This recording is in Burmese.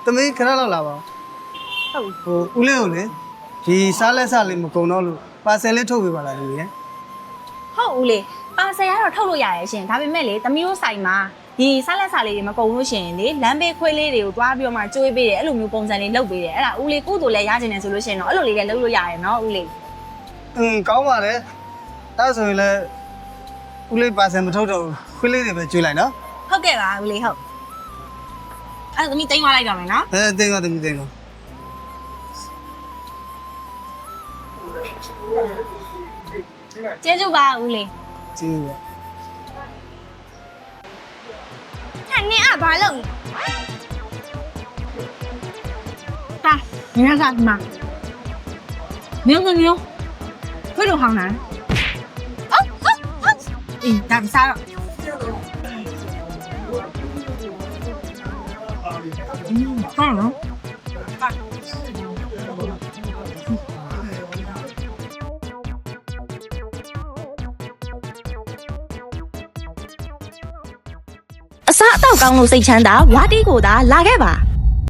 သမီးခဏလောက်လာပါဟုတ်ဟိုဦးလေးကိုလေဒီစားလက်စားလေးမကုန်တော့လို့ပါဆယ်လေးထုတ်ပေးပါလားလူကြီး ဟုတ်ဦးလေးပါဆယ်ကတော့ထုတ်လို့ရတယ်ရှင်ဒါပေမဲ့လေသမီးတို့ဆိုင်မှာဒီစားလက်စားလေးတွေမကုန်လို့ရှင်လေလမ်းဘေးခွေးလေးတွေကိုတွားပြီးတော့မှကျွေးပေးတယ်အဲ့လိုမျိုးပုံစံလေးလုပ်ပေးတယ်အဲ့ဒါဦးလေးကိုယ်တို့လည်းရကျင်တယ်ဆိုလို့ရှင်တော့အဲ့လိုလေးလည်းလုပ်လို့ရတယ်နော်ဦးလေး ကောင်းပါလေဒါဆိုရင်လည်းဦးလေးပါဆယ်မထုတ်တော့ခွေးလေးတွေပဲကျွေးလိုက်နော် ဟုတ်ကဲ့ပါဦးလေးဟုတ်အဲ့သမီးတိတ်သွားလိုက်တော့မယ်နော် တင်းတော့တင်းတော့ ကျေးဇူးပါဦးလေး ကြည့်ပါ အဲ့နင်အဘာလုပ်တာ你在干什么？没有没有，会种好难。打不杀了。好了。အစားအသောက်ကောင်းလို့စိတ်ချမ်းသာဝါတီးကိုသာလာခဲ့ပါ